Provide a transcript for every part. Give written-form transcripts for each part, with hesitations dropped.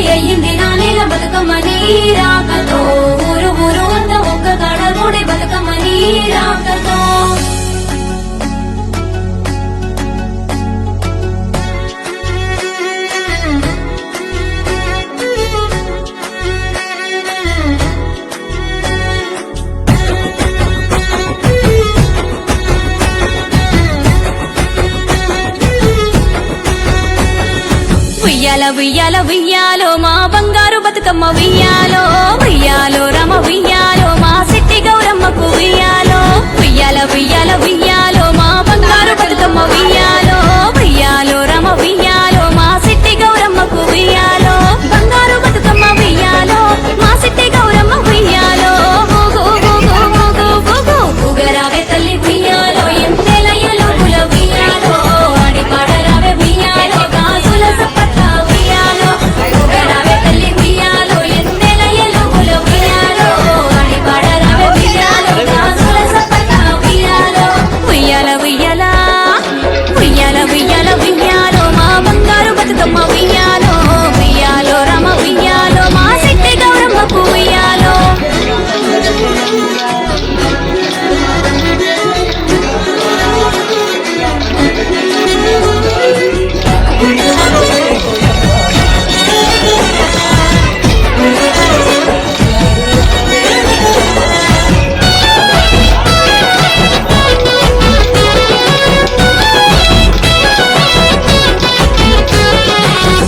అయ్యింది నా నేల బతుకమ్మ నీ రాకతో ఊరు ఊరు అంతా ఒక్క కాడ కూడి బతుకమ్మ నీ రాకతో ఉయ్యాల ఉయ్యాల ఉయ్యాలో మా బంగారు బతుకమ్మ ఉయ్యాలో ఉయ్యాలో రమ ఉయ్యాలో మా సిట్టి గౌరమ్మకు ఉయ్యాలో ఉయ్యాల ఉయ్యాల ఉయ్యాలో మా బంగారు బతుకమ్మ ఉయ్యాలో ఉయ్యాలో రమ ఉయ్యాలో మా సిట్టి గౌరమ్మకు ఉయ్యాలో బంగారు బతుకమ్మ ఉయ్యాలో మా సిట్టి గౌరమ్మ ఉయ్యాలో ఊగరావే తల్లి ఉయ్యాలో ఎంతెలయ్యలో కుల ఉయ్యాలో ఆడి పాడరావే ఉయ్యాలో గాజుల సప్పట్ల ఉయ్యాలో ఊగరావే తల్లి ఉయ్యాలో ఎంతెలయ్యలో కుల ఉయ్యాలో ఆడి పాడరావే ఉయ్యాలో గాజుల సప్పట్ల ఉయ్యాలో ఉయ్యాల ఉయ్యాల ఉయ్యాల ఉయ్యాల ఉయ్యాలో మా బంగారు బతుకమ్మ ఉయ్యాలో ఉయ్యాలో రమ ఉయ్యాలో మా సిట్టి గౌరమ్మకు ఉయ్యాలో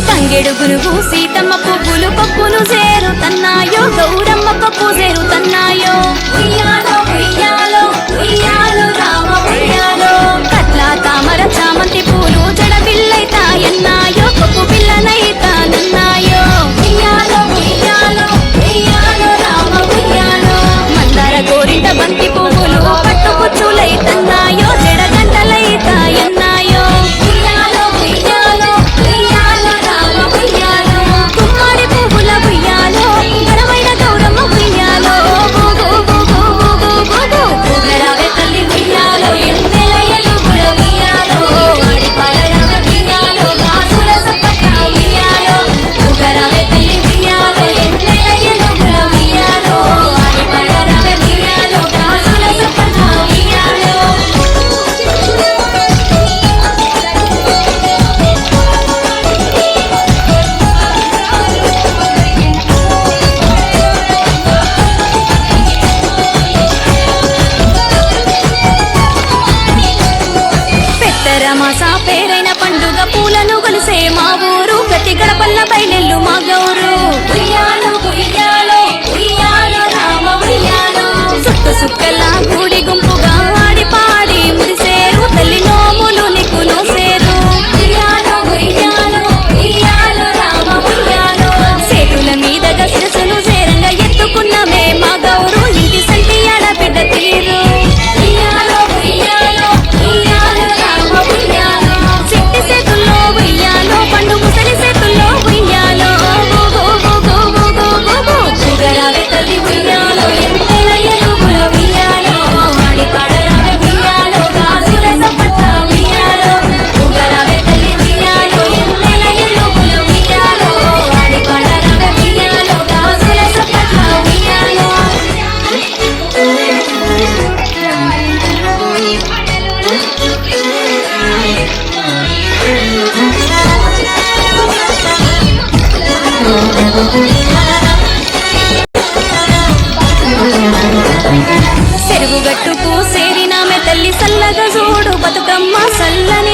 తంగెడు గునుగు సీతమ్మ పువ్వులు పప్పును చేరుతన్నాయో గౌరమ్మ పప్పు చేరుతన్నాయో ఉయ్యాలో ఉయ్యాలో ఉయ్యాలో రామ ఉయ్యాలో కట్ల తామర చామంతి పూలు జడ పిల్లైతాయన్నాయో పప్పు పిల్లనైతానన్నాయో ఉయ్యాలో ఉయ్యాలో ఉయ్యాలో రామ ఉయ్యాలో మందార గోరింట బంతి పువ్వులు పట్టు పుచ్చులైతన్నాయో జడ గంటలైతాయన్నాయో ఉయ్యాలో ఉయ్యాలో ఉయ్యాలో రామ ఉయ్యాలో కుమ్మాడి పువ్వుల ఉయ్యాలో ఘనమైన గౌరమ్మ ఉయ్యాలో ఊగరావే తల్లి ఉయ్యాలో ఎంతెలయ్యలు కుల ఉయ్యాలో ఆడి పాడరావే ఉయ్యాలో గాజుల సప్పట్ల ఉయ్యాలో ఊగరావే తల్లి ఉయ్యాలో ఎంతెలయ్యలు కుల ఉయ్యాలో ఆడి పాడరావే ఉయ్యాలో గాజుల సప్పట్ల ఉయ్యాలో పెద్దరమాస పేరైన పండుగ పూలను కొలిసే మా ఊరు ప్రతి గడపల్ల బయలెల్లు మా గౌరు ఉయ్యాలో ఉయ్యాలో ఉయ్యాలో రామ ఉయ్యాలో సుట్టు సుక్కల గుడి గుంపుగా ఆడి పాడి మురిసేరు తల్లి నోములు నీకు నోసేరు ఉయ్యాలో ఉయ్యాలో ఉయ్యాలో రామ ఉయ్యాలో సేతుల మీదగా శిరసులు సేరంగా ఎత్తుకున్నమే మా గౌరు ఇంటి సంటి ఆడబిడ్డ తీరు ఉయ్యాలో ఉయ్యాలో ఉయ్యాలో రామ ఉయ్యాలో సిట్టి సేతుల్లో ఉయ్యాలో పండు ముసలి సేతుల్లో ఉయ్యాలో ఊగరావే తల్లి ఉయ్యాలో ఎంతెలయ్యలు కుల ఉయ్యాలో ఆడి పాడరావే ఉయ్యాలో గాజుల సప్పట్ల ఉయ్యాలో ఊగరావే తల్లి ఉయ్యాలో ఎంతెలయ్యలు కుల ఉయ్యాలో ఆడి పాడరావే ఉయ్యాలో గాజుల సప్పట్ల ఉయ్యాలో చెరువు గట్టుకు సేరినామె తల్లి సల్లగా చూడు బతుకమ్మ సల్లని